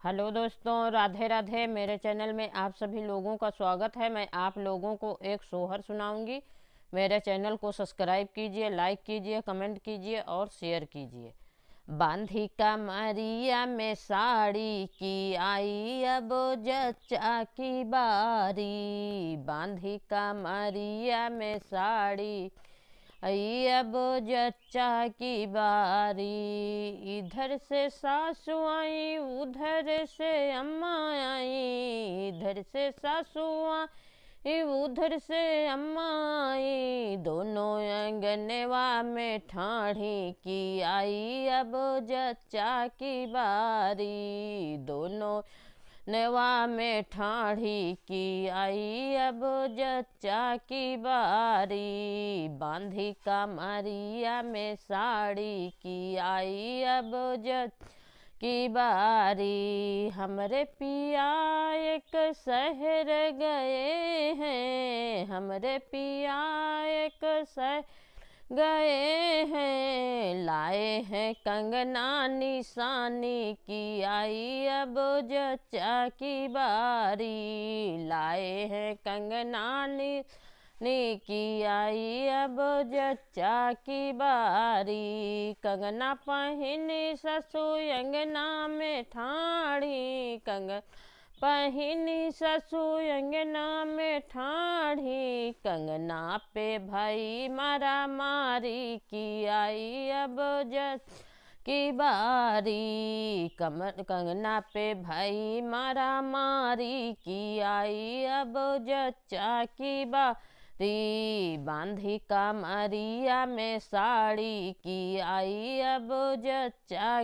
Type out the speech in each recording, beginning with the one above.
Hello दोस्तों, राधे राधे। मेरे channel में आप सभी लोगों का स्वागत है। मैं आप लोगों को एक सोहर सुनाऊंगी। मेरे चैनल को सब्सक्राइब कीजिए, लाइक कीजिए, कमेंट कीजिए और शेयर कीजिए। बांधी कमरिया में साड़ी की आई अब जच्चा की बारी। बांधी कमरिया में साड़ी आई अब जच्चा की बारी। इधर से सासू आई, उधर से अम्मा आई। इधर से सासू आई, उधर से अम्मा आई। दोनों अंगनवा में ठाढ़ी की आई अब जच्चा की बारी। दोनों नेवा में ठाढ़ी की आई अब जच्चा की बारी। बांधी कमरिया में साड़ी की आई अब जच्चा की बारी। हमरे पिया एक शहर गए हैं। हमरे पिया एक शहर गए हैं। लाए हैं कंगना निशानी की आई अब जच्चा की बारी। लाए हैं कंगना निशानी की आई अब जच्चा की बारी। कंगना पहनी ससुर अंगना में ठाढ़ी। कंगना पहनी ससुर अंगना में ठाढ़ी। कंगना पे भाई मारा मारी की आई अब जच्चा की बारी। कंगना पे भाई मारा मारी की आई अब जच्चा की बारी। बांधी कमरिया में साड़ी की आई अब जच्चा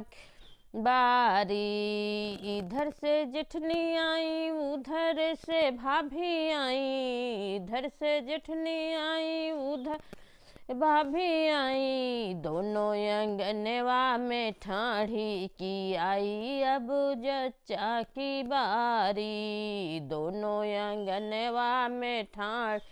बारी। इधर से जेठनी आई, उधर से भाभी आई। इधर से जेठनी आई, उधर भाभी आई। दोनों अंगनवा में ठाढ़ी की आई अब जच्चा की बारी। दोनों अंगनवा में ठाढ़ी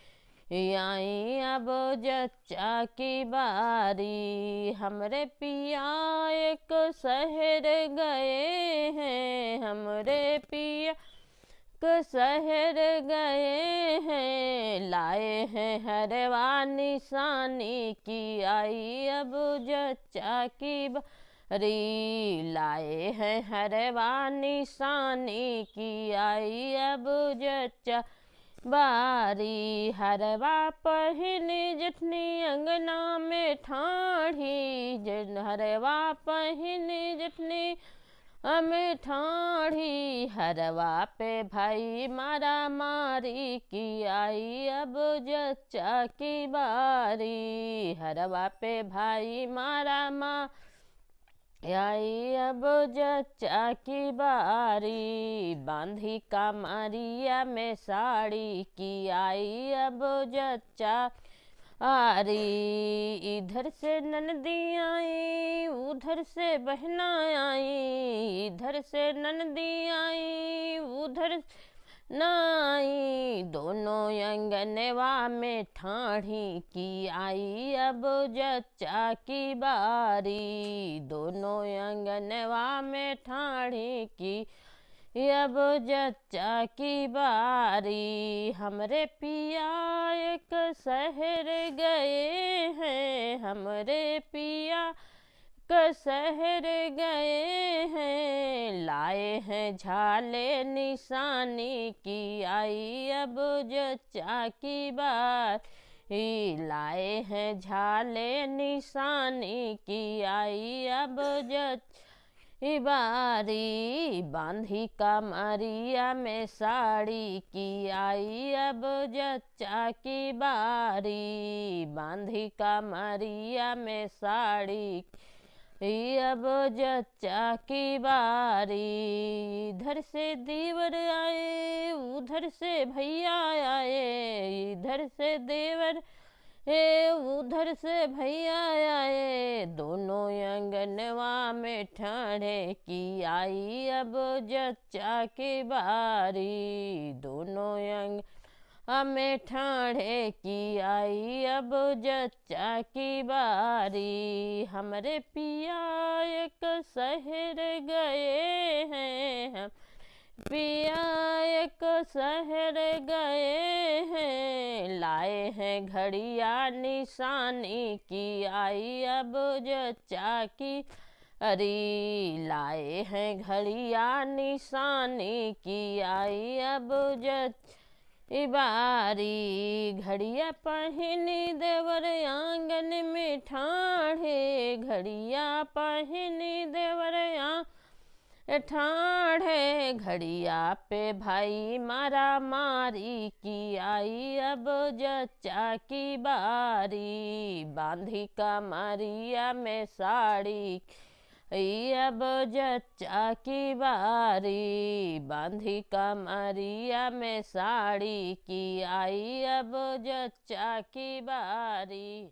आई अब जच्चा की बारी। हमरे पिया एक शहर गए हैं। हमरे पिया एक शहर गए हैं। लाए हैं हरवा निशानी की आई अब जच्चा की बारी। लाए हैं हरवा निशानी की आई अब जच्चा बारी। हरवा पहनी जेठनी अंगना में ठाढ़ी। हरवा पहनी जेठनी में ठाढ़ी। हरवा पे भाई मारा मारी की आई अब जच्चा की बारी। हरवा पे भाई मारा आई अब जच्चा की बारी। बांधी कमरिया में साड़ी की आई अब जच्चा आरी। इधर से ननदी आई, उधर से बहना आई। इधर से ननदी आई, उधर नाई। दोनों अंगनवा में ठाढ़ी की आई अब जच्चा की बारी। दोनों अंगनवा में ठाढ़ी की अब जच्चा की बारी। हमरे पिया एक शहर गए हैं। हमरे पिया एक शहर गए हैं। लाए हैं झाले निशानी की आई अब जच्चा की बारी। लाए हैं झाले निशानी की आई अब जच्चा बारी। बांधी कमरिया में साड़ी की आई अब जच्चा की बारी। बांधी कमरिया में साड़ी अब जच्चा की बारी। इधर से देवर आए, उधर से भैया आए। इधर से देवर उधर से भैया आए। दोनों अंगनवा में ठाढ़े की आई अब जच्चा की बारी। दोनों अंग में ठाढ़े की आई अब जच्चा की बारी। हमरे पिया एक शहर गए हैं। हम पिया एक शहर गए हैं, लाए हैं घड़िया निशानी की, आई अब जच्चा की अरे लाए हैं घड़िया निशानी की, आई अब जच बारी। घड़िया पहनी देवर आंगन में ठाढ़े, घड़िया पहनी देवर ठाढ़े, घड़िया पे भाई मारा मारी की, आई अब जच्चा की बारी। बांधी कमरिया में साड़ी, अब जच्चा की बारी। बांधी कमरिया में साड़ी की, आई अब जच्चा की बारी।